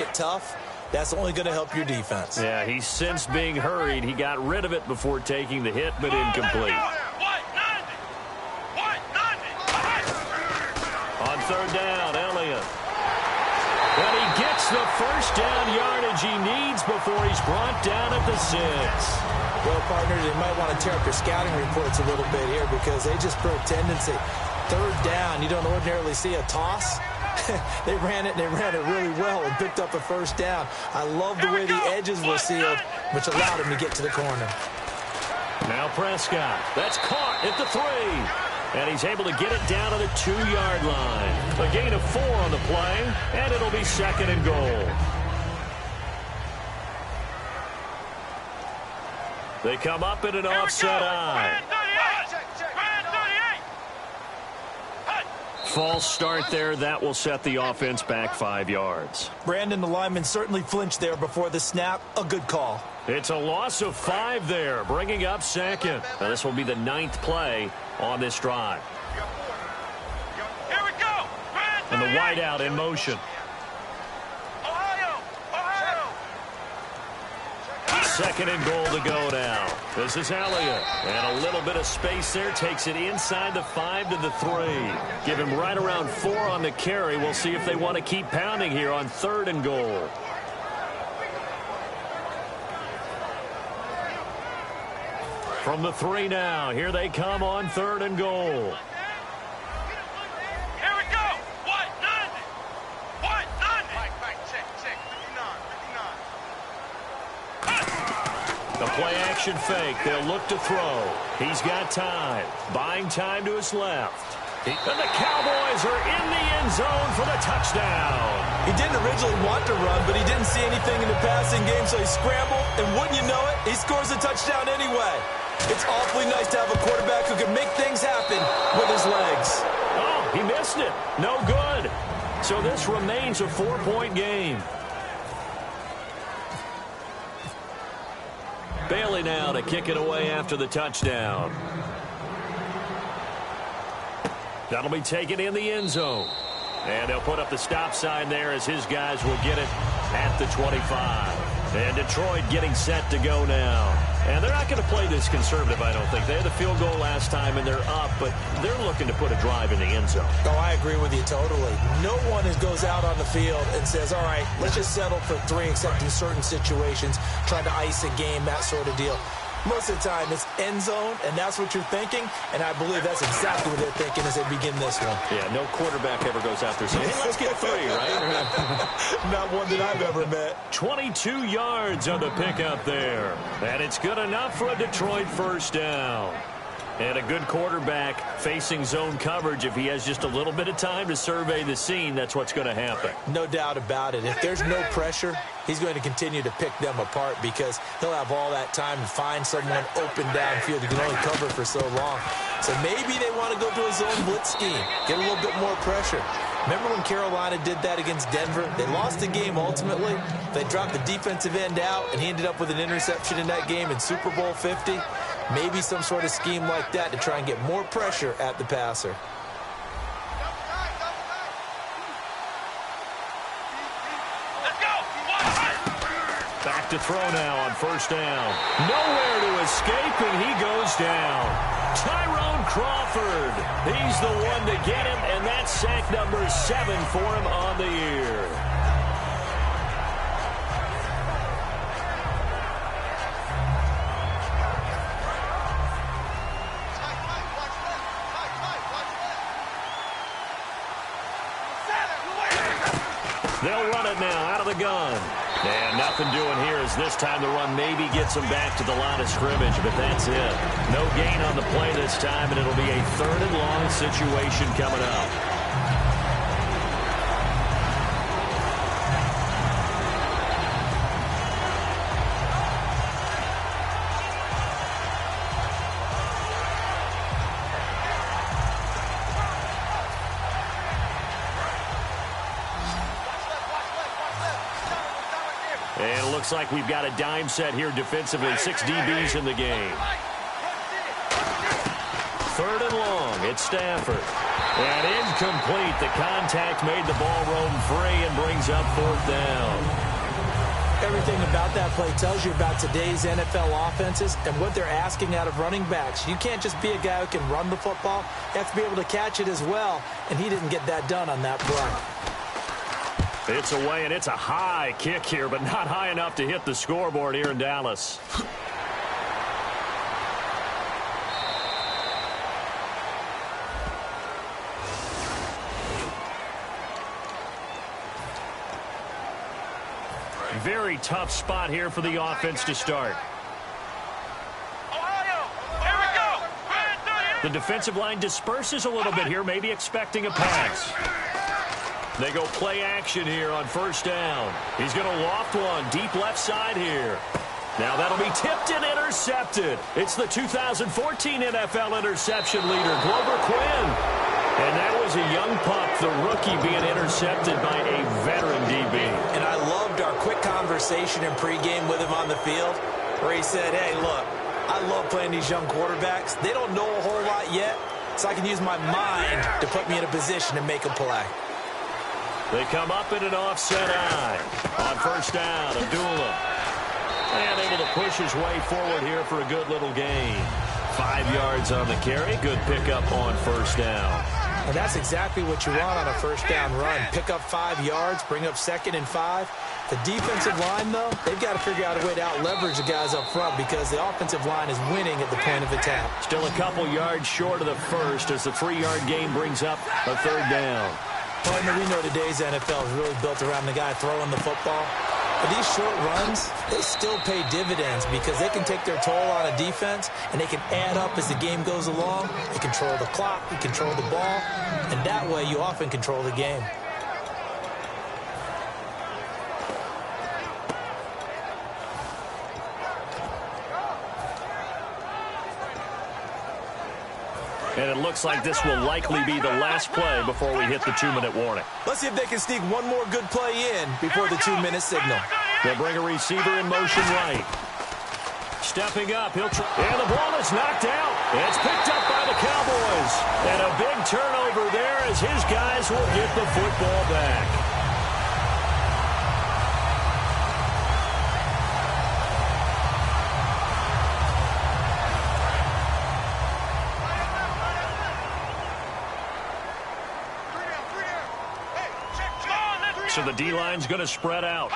it tough, that's only going to help your defense. Yeah, he sensed being hurried. He got rid of it before taking the hit, but incomplete. On third down, Elliott. And he gets the first down yardage he needs before he's brought down at the 6. Well, partners, they might want to tear up your scouting reports a little bit here because they just put a tendency. Third down, you don't ordinarily see a toss. They ran it really well and picked up a first down. I love the way the edges were sealed, which allowed him to get to the corner. Now Prescott. That's caught at the 3. And he's able to get it down to the 2-yard line. A gain of 4 on the play, and it'll be second and goal. They come up in an offset eye. False start there. That will set the offense back 5 yards. Brandon, the lineman certainly flinched there before the snap. A good call. It's a loss of 5 there, bringing up second. Now this will be the 9th play on this drive. Here we go. And the wideout in motion. Ohio. Second and goal to go now. This is Elliott. And a little bit of space there. Takes it inside the 5 to the 3. Give him right around 4 on the carry. We'll see if they want to keep pounding here on third and goal. From the 3 now. Here they come on third and goal. Here we go. White 90. Mike, check. 59. The play action fake. They'll look to throw. He's got time. Buying time to his left. And the Cowboys are in the end zone for the touchdown. He didn't originally want to run, but he didn't see anything in the passing game, so he scrambled, and wouldn't you know it, he scores a touchdown anyway. It's awfully nice to have a quarterback who can make things happen with his legs. Oh, he missed it. No good. So this remains a 4-point game. Bailey now to kick it away after the touchdown. That'll be taken in the end zone. And they'll put up the stop sign there as his guys will get it at the 25. And Detroit getting set to go now. And they're not going to play this conservative, I don't think. They had the field goal last time, and they're up, but they're looking to put a drive in the end zone. Oh, I agree with you totally. No one goes out on the field and says, all right, let's just settle for 3, except in certain situations, trying to ice a game, that sort of deal. Most of the time, it's end zone, and that's what you're thinking, and I believe that's exactly what they're thinking as they begin this one. Yeah, no quarterback ever goes out there saying, hey, let's get 3, right? Not one that I've ever met. 22 yards on the pickup there, and it's good enough for a Detroit first down. And a good quarterback facing zone coverage. If he has just a little bit of time to survey the scene, that's what's going to happen. No doubt about it. If there's no pressure, he's going to continue to pick them apart because he'll have all that time to find someone open downfield. He can only cover for so long. So maybe they want to go to a zone blitz scheme, get a little bit more pressure. Remember when Carolina did that against Denver? They lost the game ultimately. They dropped the defensive end out, and he ended up with an interception in that game in Super Bowl 50. Maybe some sort of scheme like that to try and get more pressure at the passer. Back to throw now on first down. Nowhere to escape, and he goes down. Tyrone Crawford. He's the one to get him, and that's sack number 7 for him on the year. They'll run it now out of the gun. And nothing doing here as this time the run maybe gets them back to the line of scrimmage, but that's it. No gain on the play this time, and it'll be a 3rd and long situation coming up. And it looks like we've got a dime set here defensively. 6 DBs in the game. 3rd and long. It's Stafford. And incomplete. The contact made the ball roam free and brings up 4th down. Everything about that play tells you about today's NFL offenses and what they're asking out of running backs. You can't just be a guy who can run the football. You have to be able to catch it as well, and he didn't get that done on that play. It's away, and it's a high kick here, but not high enough to hit the scoreboard here in Dallas. Very tough spot here for the offense to start. The defensive line disperses a little bit here, maybe expecting a pass. They go play action here on 1st down. He's going to loft one deep left side here. Now that'll be tipped and intercepted. It's the 2014 NFL interception leader, Glover Quinn. And that was a young pup, the rookie, being intercepted by a veteran DB. And I loved our quick conversation in pregame with him on the field where he said, hey, look, I love playing these young quarterbacks. They don't know a whole lot yet, so I can use my mind to put me in a position to make a play. They come up in an offset eye on 1st down. Abdullah. And able to push his way forward here for a good little gain. 5 yards on the carry. Good pickup on 1st down. And that's exactly what you want on a 1st down run. Pick up 5 yards, bring up 2nd and 5. The defensive line, though, they've got to figure out a way to out-leverage the guys up front because the offensive line is winning at the point of attack. Still a couple yards short of the first as the 3-yard gain brings up a 3rd down. Well, we know today's NFL is really built around the guy throwing the football. But these short runs, they still pay dividends because they can take their toll on a defense and they can add up as the game goes along. They control the clock, they control the ball, and that way you often control the game. And it looks like this will likely be the last play before we hit the 2-minute warning. Let's see if they can sneak one more good play in before the 2-minute signal. They'll bring a receiver in motion right. Stepping up, he'll try. And the ball is knocked out. It's picked up by the Cowboys. And a big turnover there as his guys will get the football back. So the D-line's going to spread out.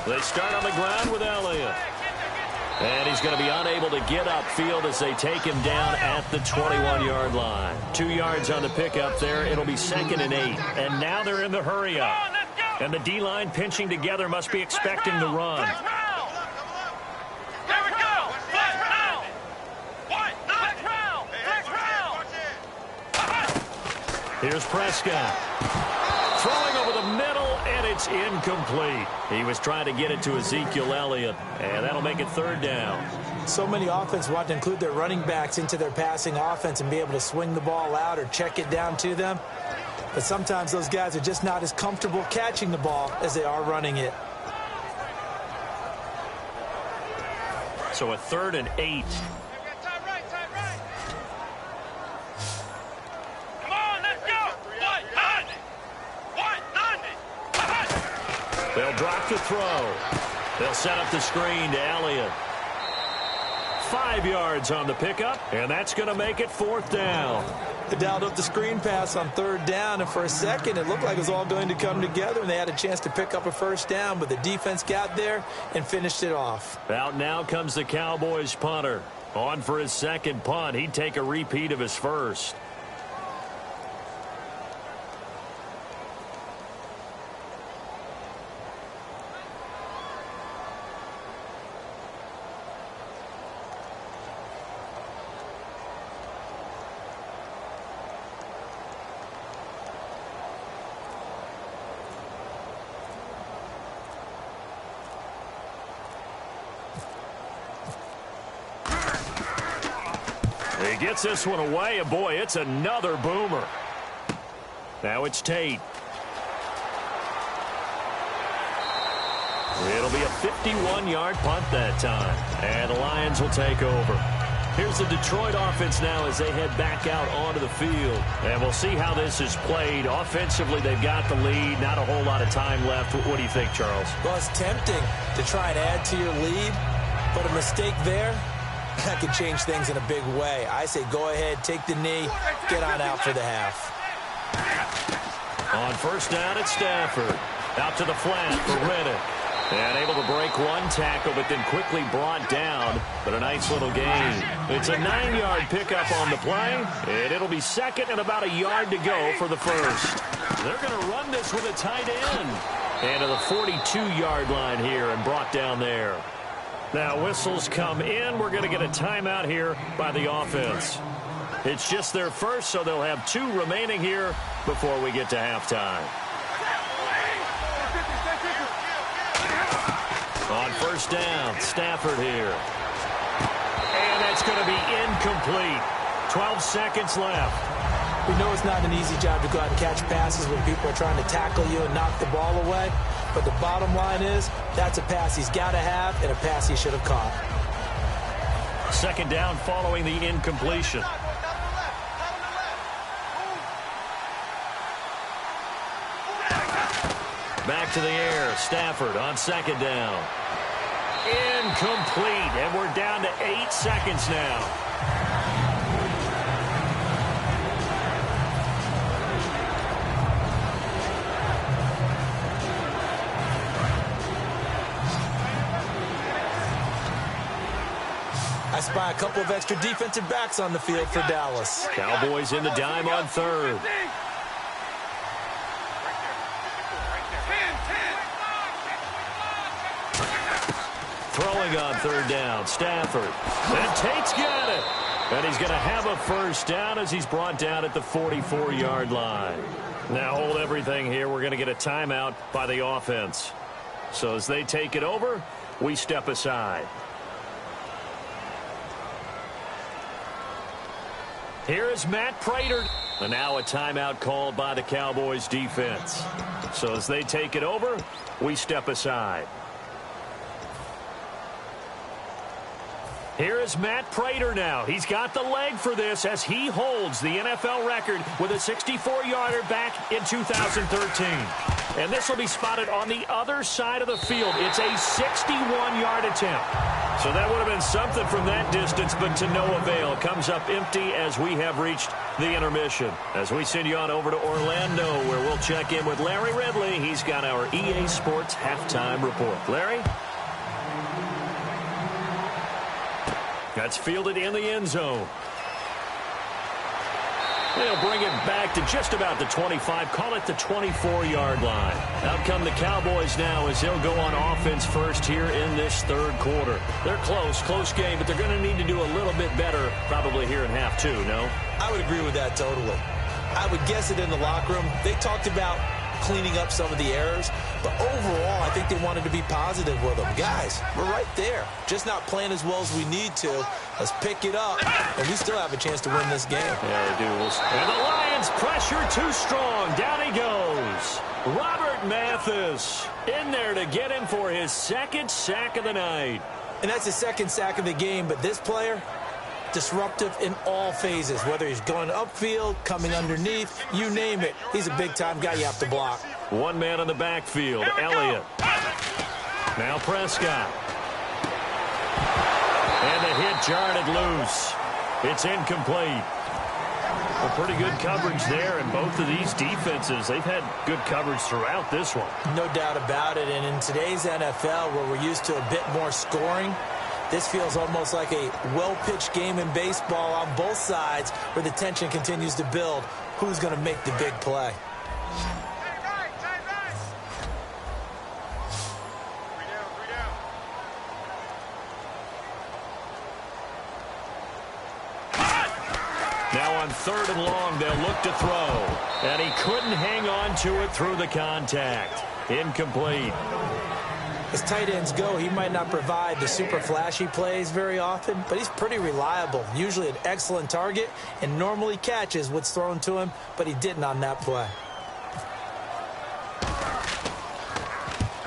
They start on the ground with Elliott. And he's going to be unable to get upfield as they take him down at the 21-yard line. 2 yards on the pickup there. It'll be 2nd and 8. And now they're in the hurry-up. And the D-line pinching together must be expecting the run. Here's Prescott. Throwing over the middle, and it's incomplete. He was trying to get it to Ezekiel Elliott, and that'll make it 3rd down. So many offenses want to include their running backs into their passing offense and be able to swing the ball out or check it down to them. But sometimes those guys are just not as comfortable catching the ball as they are running it. So a 3rd and 8. They'll drop the throw. They'll set up the screen to Elliott. 5 yards on the pickup, and that's going to make it 4th down. They dialed up the screen pass on 3rd down, and for a second it looked like it was all going to come together, and they had a chance to pick up a 1st down, but the defense got there and finished it off. Out now comes the Cowboys punter. On for his 2nd punt. He'd take a repeat of his 1st. He gets this one away, and boy, it's another boomer. Now it's Tate. It'll be a 51-yard punt that time, and the Lions will take over. Here's the Detroit offense now as they head back out onto the field. And we'll see how this is played. Offensively, they've got the lead. Not a whole lot of time left. What do you think, Charles? Well, it's tempting to try and add to your lead, but a mistake there, that could change things in a big way. I say go ahead, take the knee, get on out for the half. On first down, it's Stafford. Out to the flat for Reddick. And able to break one tackle, but then quickly brought down. But a nice little gain. It's a 9-yard pickup on the play, and it'll be second and about a yard to go for the first. They're going to run this with a tight end. And to the 42-yard line here and brought down there. Now whistles come in. We're going to get a timeout here by the offense. It's just their first, so they'll have 2 remaining here before we get to halftime. On first down, Stafford here. And that's going to be incomplete. 12 seconds left. We know it's not an easy job to go out and catch passes when people are trying to tackle you and knock the ball away. But the bottom line is, that's a pass he's got to have and a pass he should have caught. Second down following the incompletion. Back to the air. Stafford on second down. Incomplete. And we're down to 8 seconds now. I spy a couple of extra defensive backs on the field for Dallas. Cowboys in the dime on third. Throwing on third down, Stafford. And Tate's got it. And he's going to have a first down as he's brought down at the 44-yard line. Now hold everything here. We're going to get a timeout by the offense. So as they take it over, we step aside. Here is Matt Prater. And now a timeout called by the Cowboys defense. So as they take it over, we step aside. Here is Matt Prater now. He's got the leg for this as he holds the NFL record with a 64-yarder back in 2013. And this will be spotted on the other side of the field. It's a 61-yard attempt. So that would have been something from that distance, but to no avail. Comes up empty as we have reached the intermission. As we send you on over to Orlando, where we'll check in with Larry Ridley. He's got our EA Sports halftime report. Larry? That's fielded in the end zone. They'll bring it back to just about the 25, call it the 24-yard line. Out come the Cowboys now as they'll go on offense first here in this third quarter. They're close game, but they're going to need to do a little bit better probably here in half two, no? I would agree with that totally. I would guess it in the locker room. They talked about cleaning up some of the errors, but overall, I think they wanted to be positive with them. Guys, we're right there. Just not playing as well as we need to. Let's pick it up, and we still have a chance to win this game. Yeah, they do. And the Lions pressure too strong. Down he goes. Robert Mathis in there to get him for his second sack of the night. And that's his second sack of the game, but this player, disruptive in all phases, whether he's going upfield, coming underneath, you name it. He's a big-time guy you have to block. One man on the backfield, Elliott. Now Prescott. And the hit jarred it loose. It's incomplete. Well, pretty good coverage there, and both of these defenses, they've had good coverage throughout this one. No doubt about it, and in today's NFL, where we're used to a bit more scoring, this feels almost like a well-pitched game in baseball on both sides where the tension continues to build. Who's going to make the big play? Now on third and long, they'll look to throw. And he couldn't hang on to it through the contact. Incomplete. As tight ends go, he might not provide the super flashy plays very often, but he's pretty reliable, usually an excellent target, and normally catches what's thrown to him, but he didn't on that play.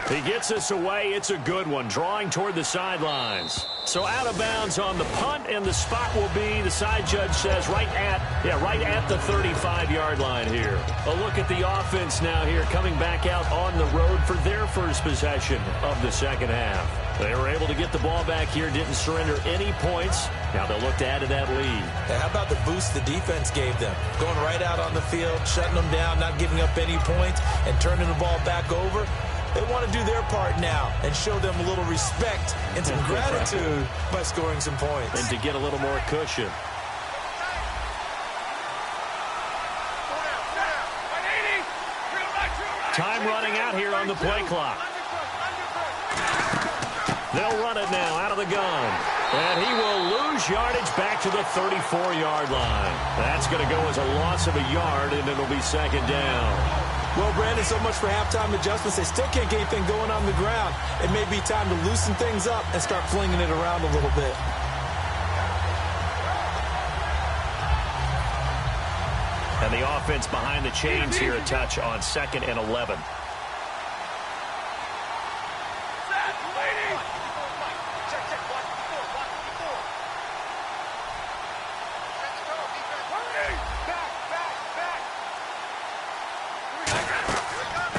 He gets us away. It's a good one, drawing toward the sidelines. So out of bounds on the punt, and the spot will be, the side judge says, right at the 35-yard line here. A look at the offense now here, coming back out on the road for their first possession of the second half. They were able to get the ball back here, didn't surrender any points. Now they'll look to add to that lead. Yeah, how about the boost the defense gave them? Going right out on the field, shutting them down, not giving up any points, and turning the ball back over. They want to do their part now and show them a little respect and some gratitude by scoring some points. And to get a little more cushion. Time running out here on the play clock. They'll run it now out of the gun. And he will lose yardage back to the 34-yard line. That's going to go as a loss of a yard, and it'll be second down. Well, Brandon, so much for halftime adjustments. They still can't get anything going on the ground. It may be time to loosen things up and start flinging it around a little bit. And the offense behind the chains here a touch on 2nd and 11.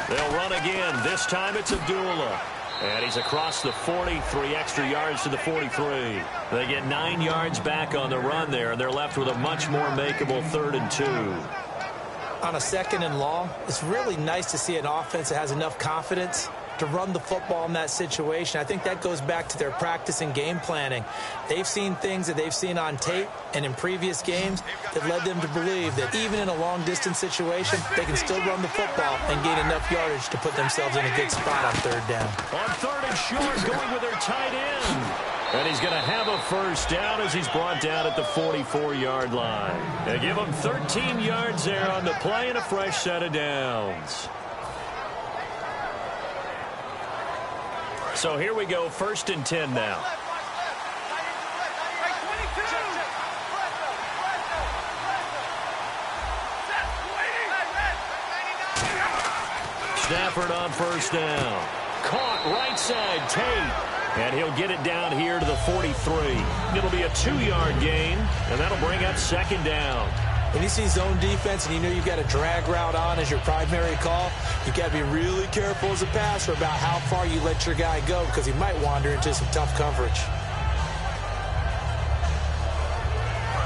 They'll run again. This time it's Abdullah. And he's across the 40, 3 extra yards to the 43. They get 9 yards back on the run there, and they're left with a much more makeable 3rd and 2. On a 2nd and long, it's really nice to see an offense that has enough confidence to run the football in that situation. I think that goes back to their practice and game planning. They've seen things that they've seen on tape and in previous games that led them to believe that even in a long-distance situation, they can still run the football and gain enough yardage to put themselves in a good spot on 3rd down. On 3rd and short, going with their tight end. And he's going to have a first down as he's brought down at the 44-yard line. They give him 13 yards there on the play and a fresh set of downs. So here we go, 1st and 10 now. Stafford on 1st down. Caught right side, Tate. And he'll get it down here to the 43. It'll be a 2-yard gain, and that'll bring up 2nd down. When you see zone defense and you know you've got a drag route on as your primary call, you've got to be really careful as a passer about how far you let your guy go because he might wander into some tough coverage.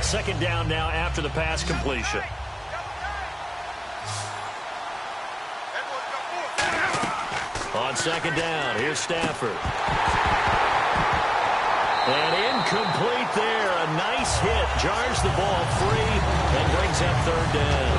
2nd down now after the pass completion. On 2nd down, here's Stafford. And incomplete there. A nice hit. Jars the ball free and brings up 3rd down.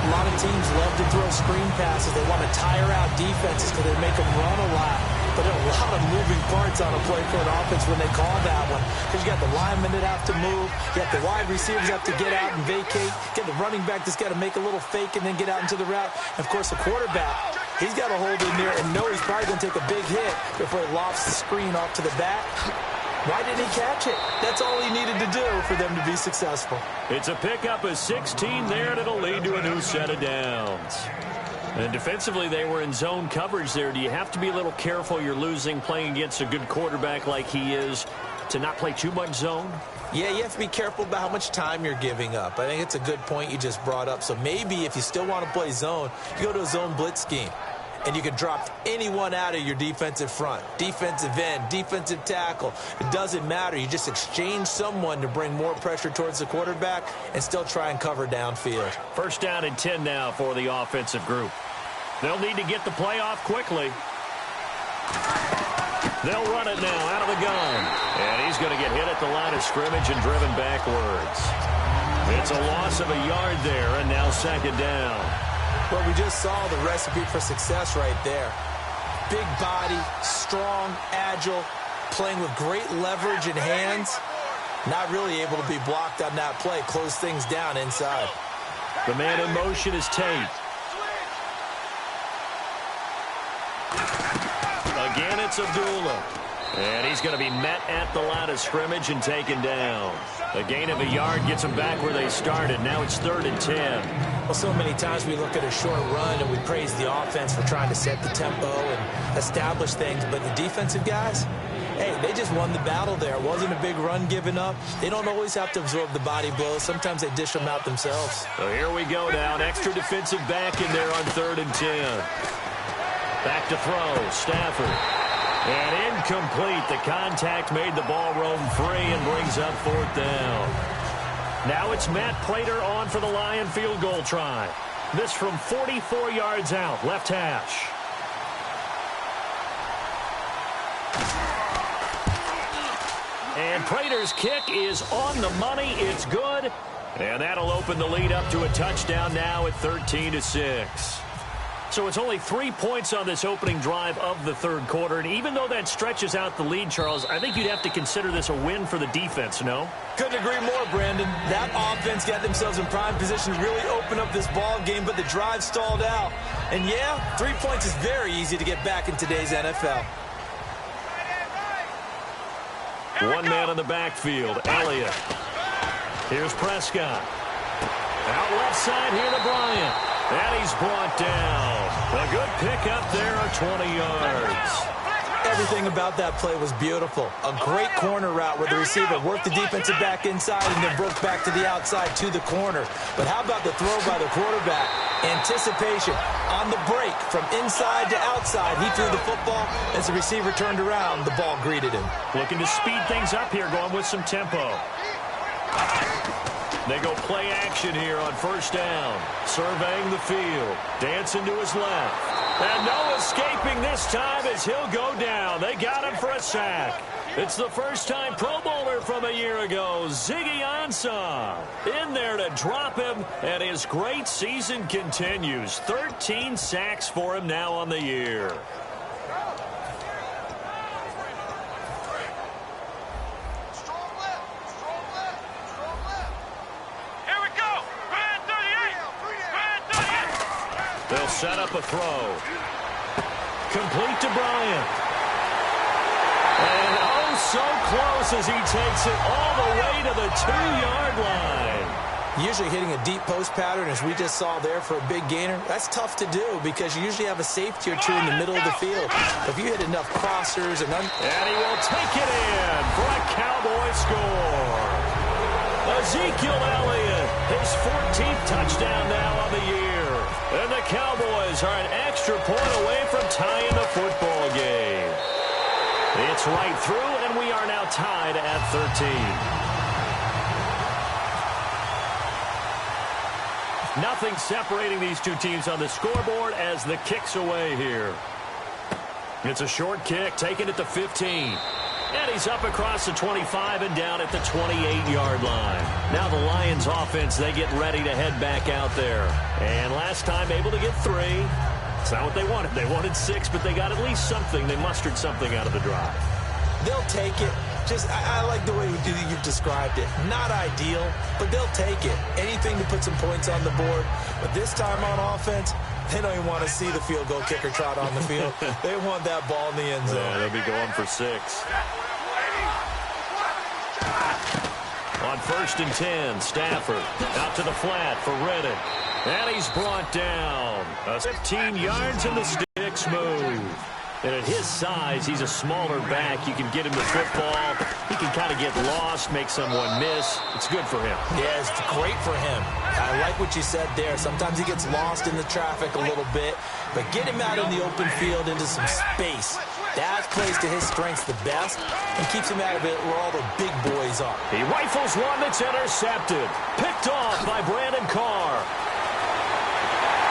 A lot of teams love to throw screen passes. They want to tire out defenses because they make them run a lot. But there are a lot of moving parts on a play for an offense when they call that one. Because you got the linemen that have to move. You got the wide receivers that have to get out and vacate. You got the running back that's got to make a little fake and then get out into the route. And, of course, the quarterback, he's got to hold in there and know he's probably going to take a big hit before he lofts the screen off to the back. Why didn't he catch it? That's all he needed to do for them to be successful. It's a pickup of 16 there, and it'll lead to a new set of downs. And defensively, they were in zone coverage there. Do you have to be a little careful? You're losing playing against a good quarterback like he is to not play too much zone? Yeah, you have to be careful about how much time you're giving up. I think it's a good point you just brought up. So maybe if you still want to play zone, you go to a zone blitz scheme. And you can drop anyone out of your defensive front. Defensive end, defensive tackle. It doesn't matter. You just exchange someone to bring more pressure towards the quarterback and still try and cover downfield. 1st down and 10 now for the offensive group. They'll need to get the play off quickly. They'll run it now out of the gun. And he's going to get hit at the line of scrimmage and driven backwards. It's a loss of a yard there, and now 2nd down. Well, we just saw the recipe for success right there. Big body, strong, agile, playing with great leverage in hands. Not really able to be blocked on that play. Close things down inside. The man in motion is Tate. Again, it's Abdullah. And he's going to be met at the line of scrimmage and taken down. A gain of a yard gets them back where they started. Now it's 3rd and 10. Well, so many times we look at a short run and we praise the offense for trying to set the tempo and establish things. But the defensive guys, Hey, they just won the battle there. It wasn't a big run given up. They don't always have to absorb the body blows. Sometimes they dish them out themselves. So here we go now. An extra defensive back in there on 3rd and 10. Back to throw. Stafford. And incomplete. The contact made the ball roam free and brings up 4th down. Now it's Matt Prater on for the Lion field goal try. This from 44 yards out. Left hash. And Prater's kick is on the money. It's good. And that'll open the lead up to a touchdown now at 13-6. So it's only 3 points on this opening drive of the 3rd quarter. And even though that stretches out the lead, Charles, I think you'd have to consider this a win for the defense, no? Couldn't agree more, Brandon. That offense got themselves in prime position to really open up this ball game, but the drive stalled out. And yeah, 3 points is very easy to get back in today's NFL. One man on the backfield, Elliott. Here's Prescott. Out left side here to Bryant. And he's brought down. A good pickup there of 20 yards. Everything about that play was beautiful. A great corner route where the receiver worked the defensive back inside and then broke back to the outside to the corner. But how about the throw by the quarterback? Anticipation on the break from inside to outside. He threw the football. As the receiver turned around, the ball greeted him. Looking to speed things up here, going with some tempo. They go play action here on 1st down. Surveying the field. Dancing to his left. And no escaping this time as he'll go down. They got him for a sack. It's the first time Pro Bowler from a year ago, Ziggy Ansah, in there to drop him, and his great season continues. 13 sacks for him now on the year. They'll set up a throw. Complete to Bryant. And oh, so close as he takes it all the way to the 2-yard line. Usually hitting a deep post pattern, as we just saw there for a big gainer, that's tough to do because you usually have a safety or two in the middle of the field. If you hit enough crossers and he will take it in for a Cowboy score. Ezekiel Elliott, his 14th touchdown now on the year. And the Cowboys are an extra point away from tying the football game. It's right through, and we are now tied at 13. Nothing separating these two teams on the scoreboard as the kick's away here. It's a short kick, taken at the 15. And he's up across the 25 and down at the 28-yard line. Now the Lions offense, they get ready to head back out there. And last time able to get 3. It's not what they wanted. They wanted 6, but they got at least something. They mustered something out of the drive. They'll take it. I like the way you've described it. Not ideal, but they'll take it. Anything to put some points on the board. But this time on offense, they don't even want to see the field goal kicker trot on the field. They want that ball in the end zone. Yeah, they'll be going for 6. On 1st and 10, Stafford out to the flat for Reddick. And he's brought down. 15 yards and the sticks move. And at his size, he's a smaller back. You can get him the football. He can kind of get lost, make someone miss. It's good for him. Yeah, it's great for him. I like what you said there. Sometimes he gets lost in the traffic a little bit. But get him out in the open field into some space. That plays to his strengths the best and keeps him out of it where all the big boys are. He rifles one that's intercepted. Picked off by Brandon Carr.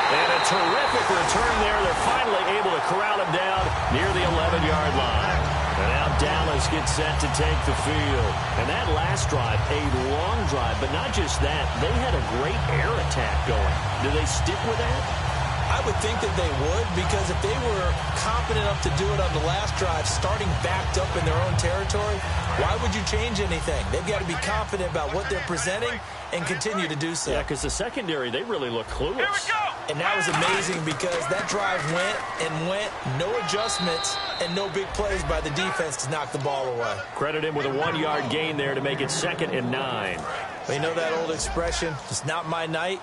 And a terrific return there. They're finally able to corral him down near the 11-yard line. And now Dallas gets set to take the field. And that last drive, a long drive, but not just that. They had a great air attack going. Do they stick with that? I would think that they would, because if they were confident enough to do it on the last drive, starting backed up in their own territory, why would you change anything? They've got to be confident about what they're presenting and continue to do so. Yeah, because the secondary, they really look clueless. Here we go. And that was amazing because that drive went and went, no adjustments and no big plays by the defense to knock the ball away. Credit him with a 1-yard gain there to make it 2nd and 9. Well, you know that old expression, it's not my night.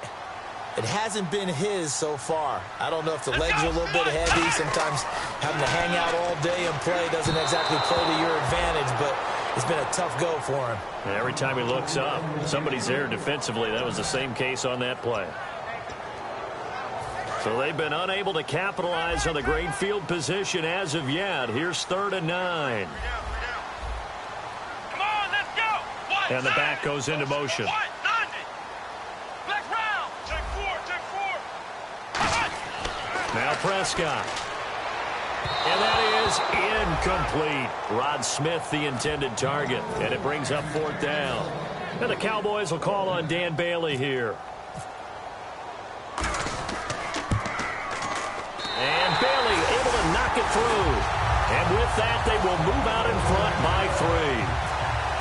It hasn't been his so far. I don't know if the legs are a little bit heavy. Sometimes Having to hang out all day and play doesn't exactly play to your advantage, but it's been a tough go for him. Every time he looks up, somebody's there defensively. That was the same case on that play. So they've been unable to capitalize on the great field position as of yet. Here's 3rd and 9. Come on, let's go. And the back goes into motion. Now Prescott. And that is incomplete. Rod Smith, the intended target. And it brings up 4th down. And the Cowboys will call on Dan Bailey here. And Bailey able to knock it through. And with that, they will move out in front by 3.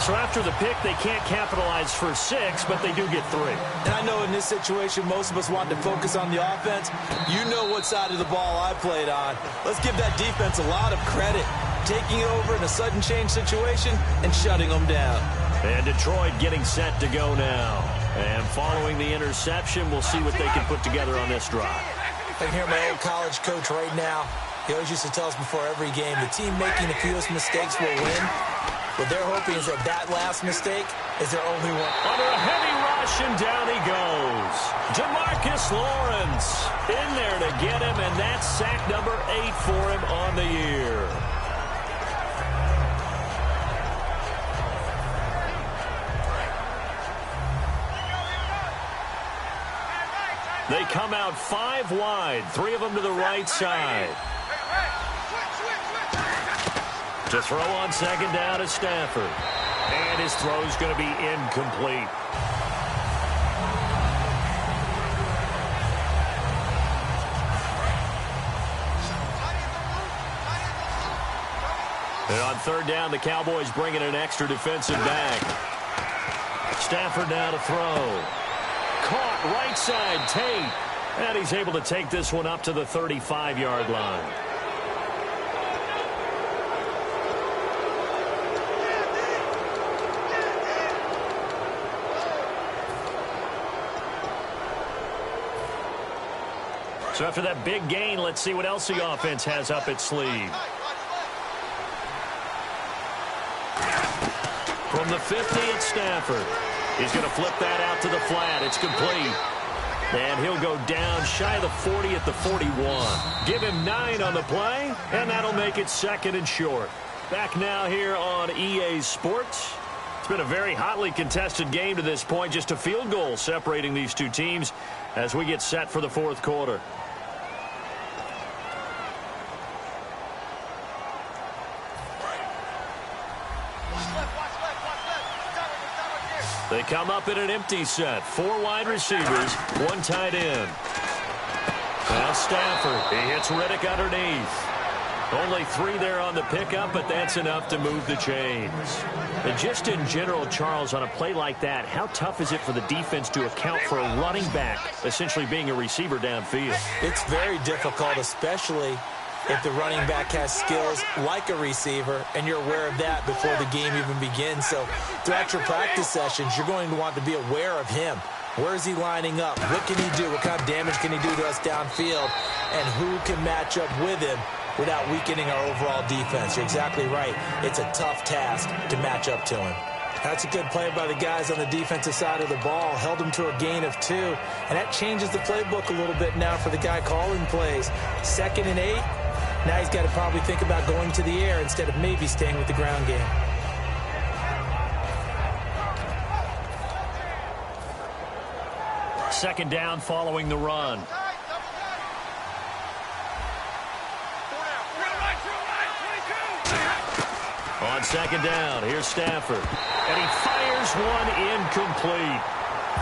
So after the pick, they can't capitalize for 6, but they do get 3. And I know in this situation, most of us want to focus on the offense. You know what side of the ball I played on. Let's give that defense a lot of credit. Taking over in a sudden change situation and shutting them down. And Detroit getting set to go now. And following the interception, we'll see what they can put together on this drive. I can hear my old college coach right now. He always used to tell us before every game, the team making the fewest mistakes will win. What they're hoping is that last mistake is their only one. Under a heavy rush, and down he goes. Jamarcus Lawrence in there to get him, and that's sack number 8 for him on the year. They come out 5 wide, 3 of them to the right side. To throw on 2nd down is Stafford. And his throw's going to be incomplete. And on 3rd down, the Cowboys bring in an extra defensive back. Stafford now to throw. Caught right side, Tate. And he's able to take this one up to the 35-yard line. So after that big gain, let's see what else the offense has up its sleeve. From the 50, it's Stafford. He's going to flip that out to the flat. It's complete. And he'll go down shy of the 40 at the 41. Give him 9 on the play, and that'll make it 2nd and short. Back now here on EA Sports. It's been a very hotly contested game to this point. Just a field goal separating these two teams as we get set for the 4th quarter. They come up in an empty set. 4 wide receivers, 1 tight end. Now Stafford, he hits Riddick underneath. Only 3 there on the pickup, but that's enough to move the chains. And just in general, Charles, on a play like that, how tough is it for the defense to account for a running back essentially being a receiver downfield? It's very difficult, especially if the running back has skills like a receiver, and you're aware of that before the game even begins. So throughout your practice sessions, you're going to want to be aware of him. Where is he lining up? What can he do? What kind of damage can he do to us downfield? And who can match up with him without weakening our overall defense? You're exactly right. It's a tough task to match up to him. That's a good play by the guys on the defensive side of the ball. Held him to a gain of 2. And that changes the playbook a little bit now for the guy calling plays. 2nd and 8. Now he's got to probably think about going to the air instead of maybe staying with the ground game. Second down following the run. On 2nd down, here's Stafford. And he fires one incomplete.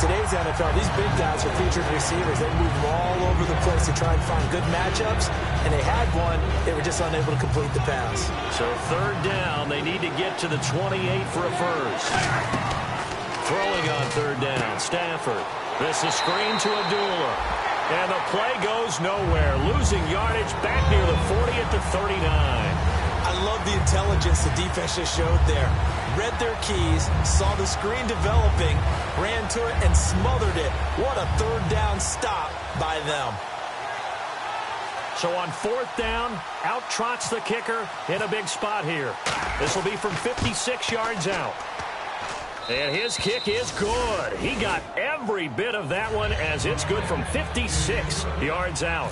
Today's NFL, these big guys are featured receivers. They move all over the place to try and find good matchups, and they had one. They were just unable to complete the pass. So 3rd down, they need to get to the 28 for a first. Throwing on 3rd down, Stafford. This is screen to Abdullah. And the play goes nowhere. Losing yardage back near the 40 at the 39. I love the intelligence the defense just showed there. Read their keys, saw the screen developing, ran to it, and smothered it. What a 3rd down stop by them. So on 4th down, out trots the kicker in a big spot here. This will be from 56 yards out. And his kick is good. He got every bit of that one as it's good from 56 yards out.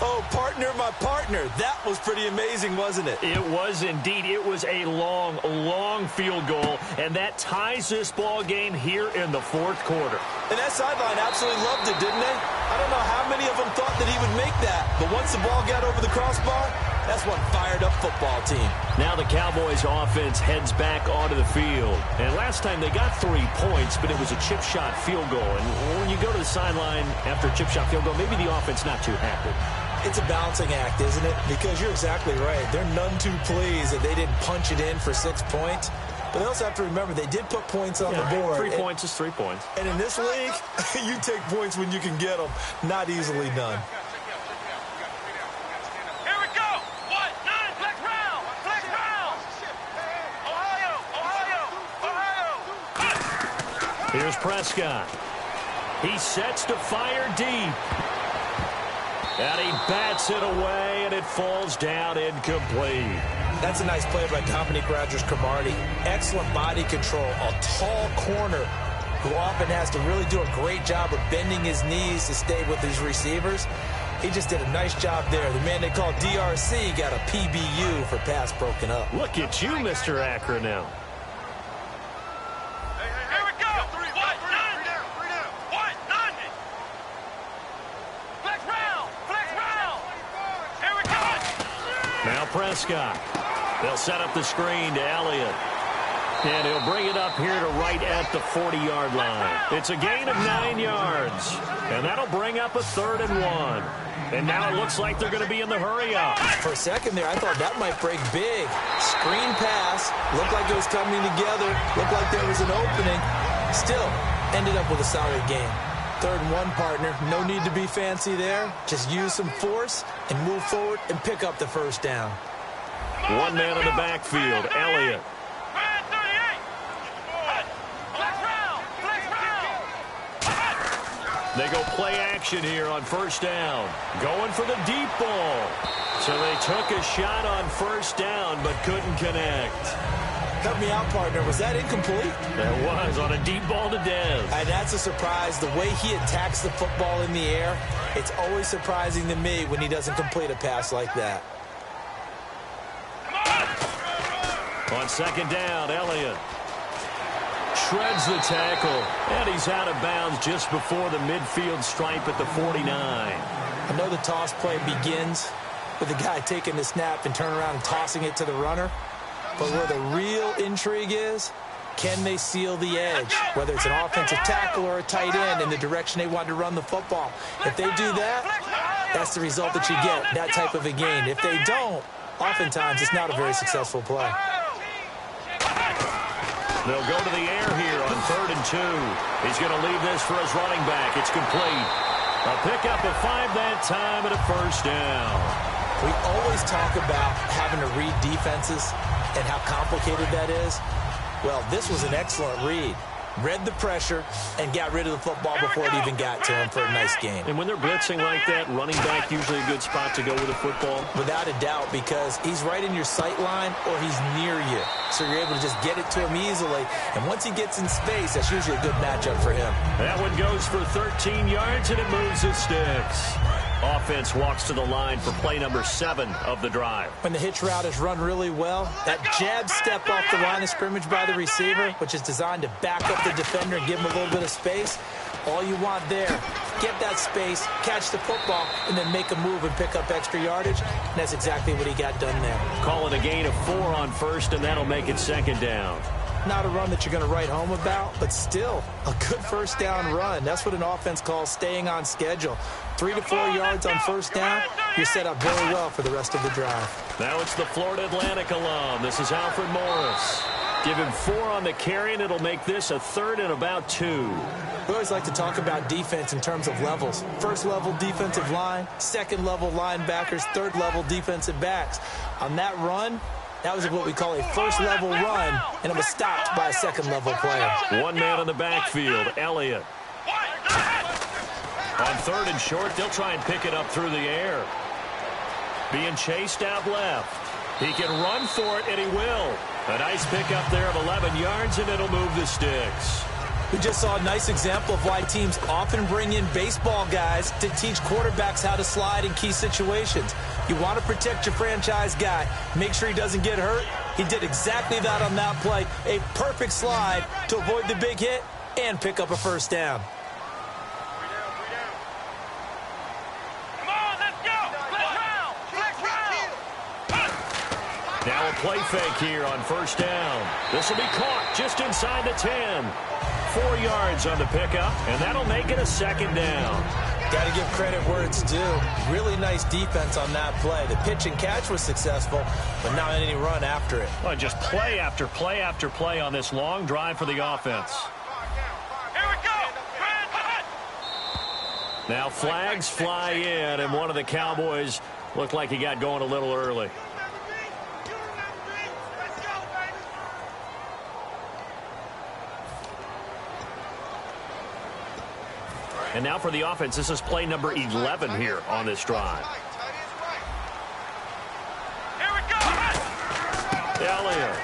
Oh, partner, my partner. That was pretty amazing, wasn't it? It was indeed. It was a long, long field goal, and that ties this ball game here in the 4th quarter. And that sideline absolutely loved it, didn't they? I don't know how many of them thought that he would make that, but once the ball got over the crossbar, that's one fired-up football team. Now the Cowboys' offense heads back onto the field. And last time they got 3 points, but it was a chip shot field goal. And when you go to the sideline after a chip shot field goal, maybe the offense not too happy. It's a balancing act, isn't it? Because you're exactly right. They're none too pleased that they didn't punch it in for 6 points. But they also have to remember they did put points on the board. 3 points is 3 points. And in this league, you take points when you can get them. Not easily done. Here we go. 1-9, flex round. Flex round. Ohio. Here's Prescott. He sets to fire deep. And he bats it away, and it falls down incomplete. That's a nice play by Dominique Rodgers-Cromartie. Excellent body control. A tall corner who often has to really do a great job of bending his knees to stay with his receivers. He just did a nice job there. The man they call DRC got a PBU for pass broken up. Look at you, Mr. Acronym. Here we go. 1-9. Flex round. Flex round. Here we go. Now Prescott. They'll set up the screen to Elliott. And he'll bring it up here to right at the 40-yard line. It's a gain of 9 yards. And that'll bring up a 3rd and 1. And now it looks like they're going to be in the hurry-up. For a second there, I thought that might break big. Screen pass. Looked like it was coming together. Looked like there was an opening. Still, ended up with a solid game. 3rd and 1, partner. No need to be fancy there. Just use some force and move forward and pick up the 1st down. One man in the backfield, Elliott. Man 38. Flex round. Flex round. They go play action here on 1st down. Going for the deep ball. So they took a shot on 1st down but couldn't connect. Help me out, partner. Was that incomplete? That was on a deep ball to Dez. And that's a surprise. The way he attacks the football in the air, it's always surprising to me when he doesn't complete a pass like that. On 2nd down, Elliott shreds the tackle, and he's out of bounds just before the midfield stripe at the 49. I know the toss play begins with the guy taking the snap and turning around and tossing it to the runner, but where the real intrigue is, can they seal the edge, whether it's an offensive tackle or a tight end in the direction they want to run the football. If they do that, that's the result that you get, that type of a gain. If they don't, oftentimes it's not a very successful play. They'll go to the air here on 3rd and 2. He's going to leave this for his running back. It's complete. A pickup of 5 that time and a 1st down. We always talk about having to read defenses and how complicated that is. Well, this was an excellent read. Read the pressure and got rid of the football before it even got to him for a nice game. And when they're blitzing like that, running back usually a good spot to go with the football? Without a doubt, because he's right in your sight line or he's near you. So you're able to just get it to him easily. And once he gets in space, that's usually a good matchup for him. That one goes for 13 yards and it moves the sticks. Offense walks to the line for play number 7 of the drive. When the hitch route is run really well, that jab step off the line of scrimmage by the receiver, which is designed to back up the defender and give him a little bit of space, all you want there, get that space, catch the football, and then make a move and pick up extra yardage. And that's exactly what he got done there. Call it a gain of 4 on 1st, and that'll make it 2nd down. Not a run that you're going to write home about, but still a good 1st down run. That's what an offense calls staying on schedule. 3 to 4 yards on 1st down, you're set up very well for the rest of the drive. Now it's the Florida Atlantic alum. This is Alfred Morris. Give him 4 on the carry, and it'll make this a 3rd and about 2. We always like to talk about defense in terms of levels. 1st level defensive line, 2nd level linebackers, 3rd level defensive backs. On that run, that was what we call a 1st level run, and it was stopped by a 2nd level player. One man in the backfield, Elliott. On 3rd and short, they'll try and pick it up through the air. Being chased out left. He can run for it, and he will. A nice pickup there of 11 yards, and it'll move the sticks. We just saw a nice example of why teams often bring in baseball guys to teach quarterbacks how to slide in key situations. You want to protect your franchise guy. Make sure he doesn't get hurt. He did exactly that on that play. A perfect slide to avoid the big hit and pick up a first down. Now a play fake here on first down. This will be caught just inside the 10. 4 yards on the pickup, and that'll make it a second down. Got to give credit where it's due. Really nice defense on that play. The pitch and catch was successful, but not any run after it. Well, just play after play after play on this long drive for the offense. Here we go. Now flags fly in, and one of the Cowboys looked like he got going a little early. And now for the offense, this is play number 11 here on this drive. Here we go. Elliott.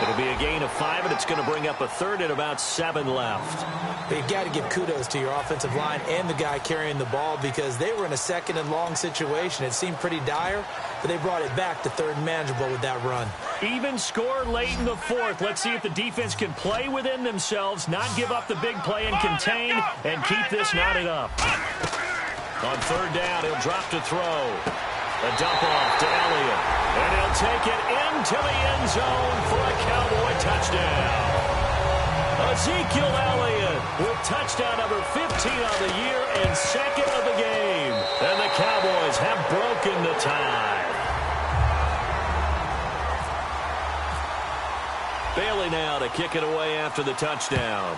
It'll be a gain of 5, and it's going to bring up a third and about 7 left. But you've got to give kudos to your offensive line and the guy carrying the ball because they were in a second and long situation. It seemed pretty dire, but they brought it back to third and manageable with that run. Even score late in the fourth. Let's see if the defense can play within themselves, not give up the big play and contain, and keep this knotted up. On third down, he'll drop to throw. A dump off to Elliott. And he'll take it into the end zone for a Cowboy touchdown. Ezekiel Elliott with touchdown number 15 on the year and second of the game. And the Cowboys have broken the tie. Bailey now to kick it away after the touchdown.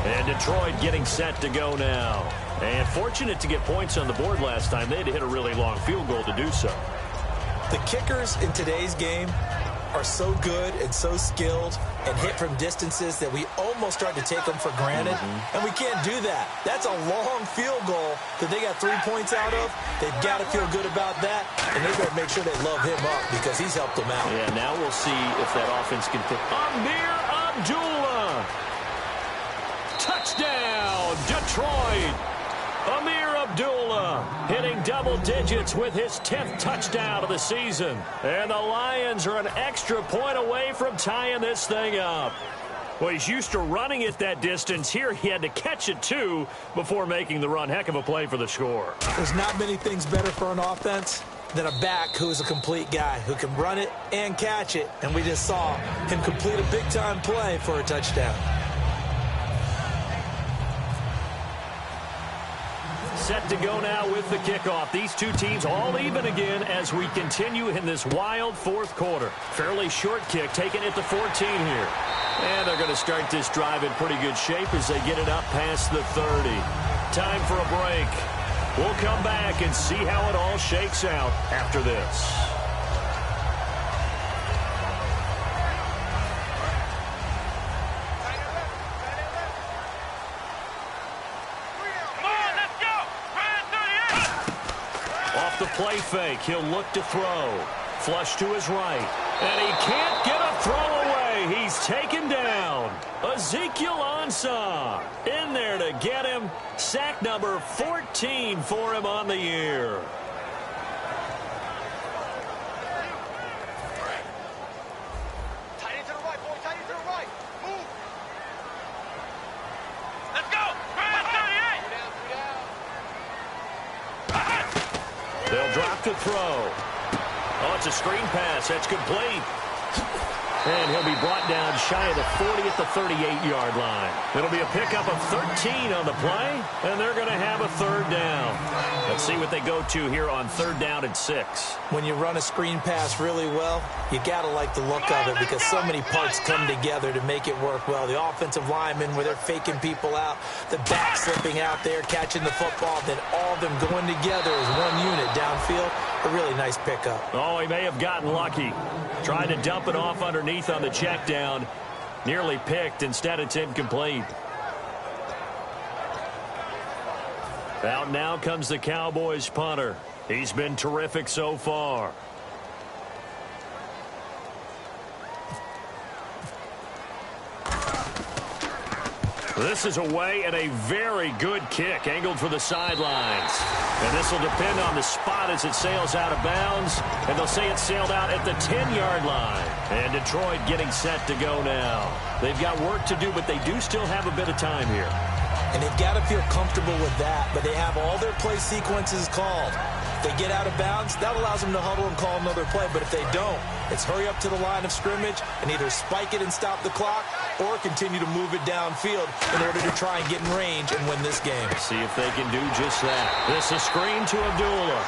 And Detroit getting set to go now. And fortunate to get points on the board last time. They had to hit a really long field goal to do so. The kickers in today's game are so good and so skilled and hit from distances that we almost start to take them for granted. And we can't do that. That's a long field goal that they got 3 points out of. They've got to feel good about that, and they better make sure they love him up because he's helped them out. Yeah, now we'll see if that offense can pick. Amir Abdullah. Touchdown, Detroit. Amir Abdullah hitting double digits with his 10th touchdown of the season. And the Lions are an extra point away from tying this thing up. Well, he's used to running it that distance. Here he had to catch it, too, before making the run. Heck of a play for the score. There's not many things better for an offense than a back who is a complete guy who can run it and catch it. And we just saw him complete a big-time play for a touchdown. Set to go now with the kickoff. These two teams all even again as we continue in this wild fourth quarter. Fairly short kick, taking it to 14 here. And they're going to start this drive in pretty good shape as they get it up past the 30. Time for a break. We'll come back and see how it all shakes out after this. The play fake. He'll look to throw. Flush to his right. And he can't get a throw away. He's taken down. Ezekiel Ansah in there to get him. Sack number 14 for him on the year. Tight end to the right, boy. Tight end to the right. Move. Let's go. 38. They'll drop to throw. Oh, it's a screen pass. That's complete. And he'll be brought down shy of the 40 at the 38-yard line. It'll be a pickup of 13 on the play, and they're going to have a third down. Let's see what they go to here on third down and 6. When you run a screen pass really well, you got to like the look of it because so many parts come together to make it work well. The offensive linemen where they're faking people out, the back slipping out there, catching the football, then all of them going together as one unit downfield. A really nice pickup. Oh, he may have gotten lucky. Tried to dump it off underneath on the check down. Nearly picked. Instead, it's incomplete. Out now comes the Cowboys punter. He's been terrific so far. This is away and a very good kick angled for the sidelines. And this will depend on the spot as it sails out of bounds. And they'll say it sailed out at the 10-yard line. And Detroit getting set to go now. They've got work to do, but they do still have a bit of time here. And they've got to feel comfortable with that, but they have all their play sequences called. If they get out of bounds, that allows them to huddle and call another play. But if they don't, it's hurry up to the line of scrimmage and either spike it and stop the clock or continue to move it downfield in order to try and get in range and win this game. See if they can do just that. This is screen to Abdullah.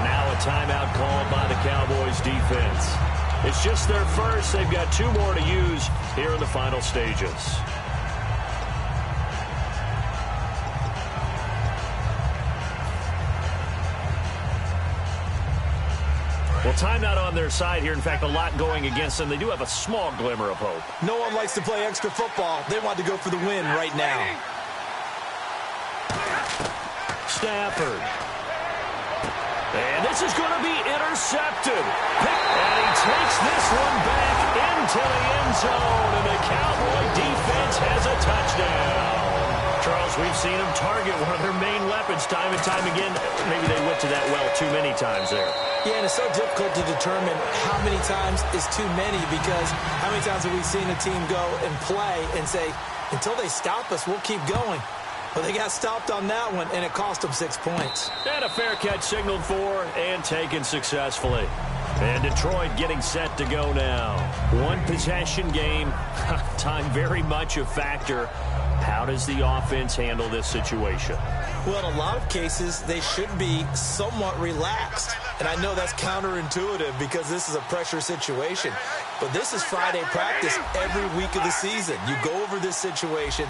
And now a timeout called by the Cowboys defense. It's just their first. They've got 2 more to use here in the final stages. Well, timeout on their side here. In fact, a lot going against them. They do have a small glimmer of hope. No one likes to play extra football. They want to go for the win right now. Stafford. And this is going to be intercepted. And he takes this one back into the end zone. And the Cowboy defense has a touchdown. Charles, we've seen them target one of their main weapons time and time again. Maybe they went to that well too many times there. Yeah, and it's so difficult to determine how many times is too many, because how many times have we seen a team go and play and say, until they stop us, we'll keep going. Well, they got stopped on that one, and it cost them 6 points. And a fair catch signaled for and taken successfully. And Detroit getting set to go now. One possession game. Time very much a factor. How does the offense handle this situation? Well, in a lot of cases, they should be somewhat relaxed. And I know that's counterintuitive because this is a pressure situation. But this is Friday practice every week of the season. You go over this situation,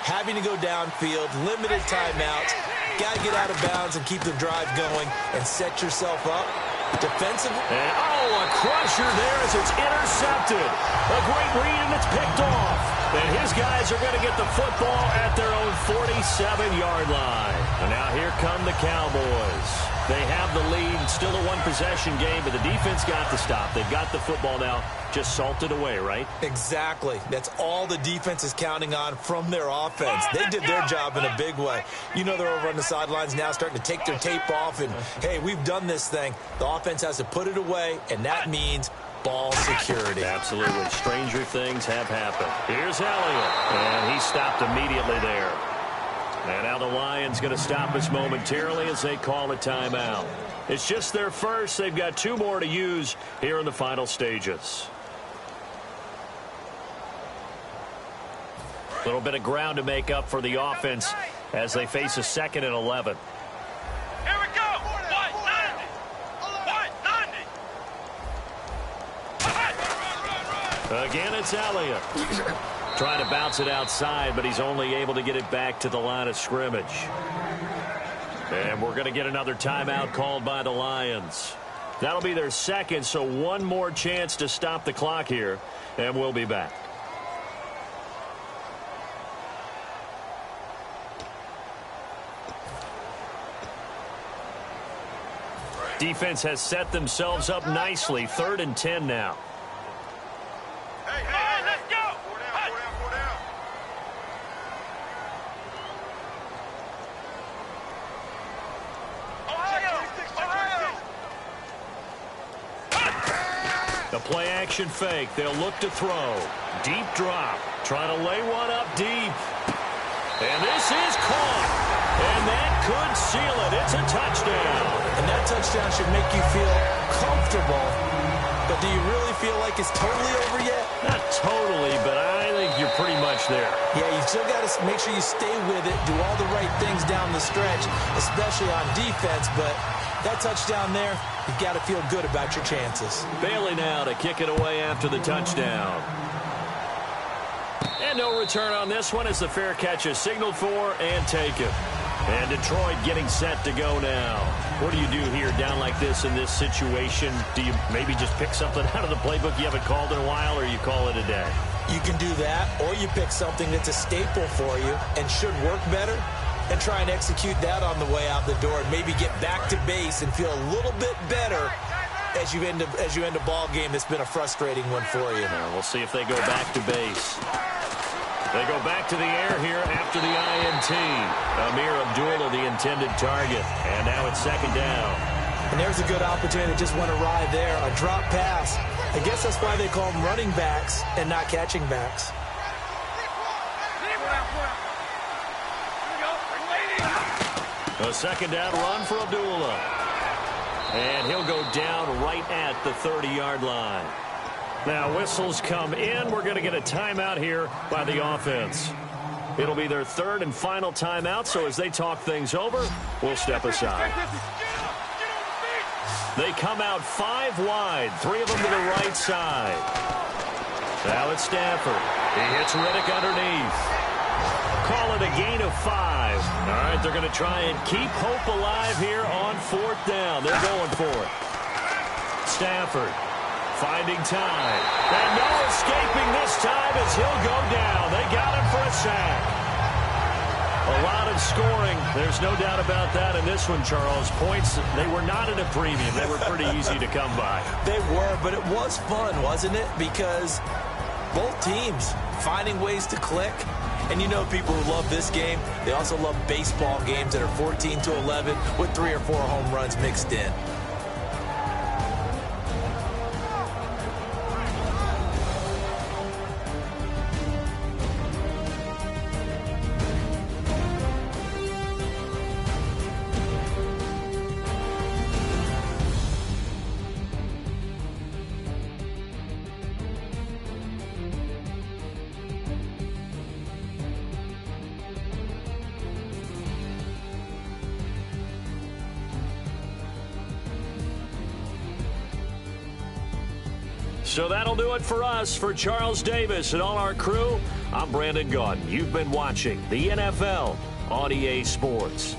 having to go downfield, limited timeouts, got to get out of bounds and keep the drive going and set yourself up defensively. And, a crusher there as it's intercepted. A great read, and it's picked off. And his guys are going to get the football at their own 47-yard line. And now here come the Cowboys. They have the lead. Still a one-possession game, but the defense got the stop. They've got the football now. Just salted away, right? Exactly. That's all the defense is counting on from their offense. They did their job in a big way. You know, they're over on the sidelines now starting to take their tape off and, hey, we've done this thing. The offense has to put it away, and that means ball security. Absolutely. Stranger things have happened. Here's Elliott, and he stopped immediately there. And now the Lions going to stop us momentarily as they call a timeout. It's just their first. They've got 2 more to use here in the final stages. A little bit of ground to make up for the offense as they face a 2nd and 11. Here we go. 190. 190. Again, it's Elliott. Trying to bounce it outside, but he's only able to get it back to the line of scrimmage. And we're going to get another timeout called by the Lions. That'll be their second, so one more chance to stop the clock here, and we'll be back. Defense has set themselves up nicely. 3rd and 10 now. Hey, let's go. Four down. Ohio. The play action fake. They'll look to throw. Deep drop. Trying to lay one up deep. And this is caught. And that could seal it. It's a touchdown. And that touchdown should make you feel comfortable. But do you really feel like it's totally over yet? Not totally, but I think you're pretty much there. Yeah, you still got to make sure you stay with it, do all the right things down the stretch, especially on defense. But that touchdown there, you've got to feel good about your chances. Bailey now to kick it away after the touchdown. And no return on this one as the fair catch is signaled for and taken. And Detroit getting set to go now. What do you do here down like this in this situation? Do you maybe just pick something out of the playbook you haven't called in a while, or you call it a day? You can do that, or you pick something that's a staple for you and should work better and try and execute that on the way out the door and maybe get back to base and feel a little bit better as you end a ball game that's been a frustrating one for you. We'll see if they go back to base. They go back to the air here after the INT. Amir Abdullah, the intended target. And now it's second down. And there's a good opportunity that just went awry there. A drop pass. I guess that's why they call them running backs and not catching backs. A second down run for Abdullah. And he'll go down right at the 30-yard line. Now whistles come in. We're going to get a timeout here by the offense. It'll be their third and final timeout, so as they talk things over, we'll step aside. They come out 5 wide, 3 of them to the right side. Now it's Stafford. He hits Riddick underneath. Call it a gain of 5. All right, they're going to try and keep hope alive here on 4th down. They're going for it. Stafford finding time. And no escaping this time as he'll go down. They got him for a sack. A lot of scoring. There's no doubt about that in this one, Charles. Points, they were not at a premium. They were pretty easy to come by. They were, but it was fun, wasn't it? Because both teams finding ways to click. And you know people who love this game, they also love baseball games that are 14-11 with 3 or 4 home runs mixed in. So that'll do it for us. For Charles Davis and all our crew, I'm Brandon Gaudin. You've been watching the NFL on EA Sports.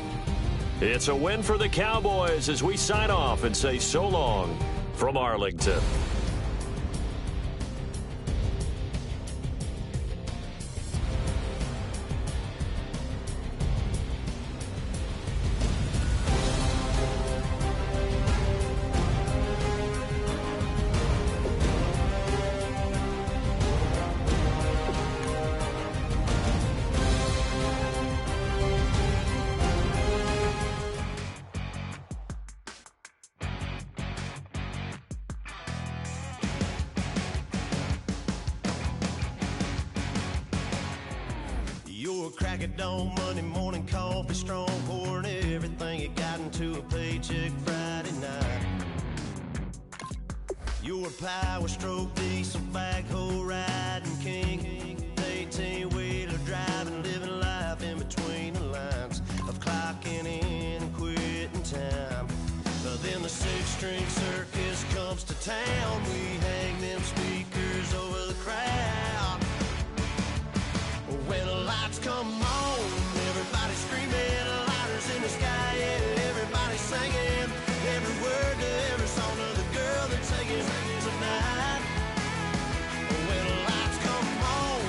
It's a win for the Cowboys as we sign off and say so long from Arlington. Crack it on Monday morning coffee, strong pouring everything you got into a paycheck Friday night. Your power stroke, diesel backhoe riding king, 18-wheeler driving, living life in between the lines of clocking in and quitting time. But then the 6-string circus comes to town. We hang them speakers over the crowd. When the lights come on, everybody screaming, lighters in the sky, yeah, everybody singing, every word to every song of the girl that's singing tonight. When the lights come on,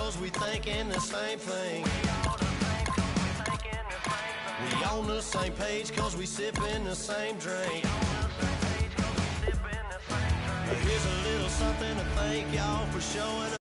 cause we thinking the same thing. We on the same page cause we sipping the same drink. Here's a little something to thank y'all for showing up.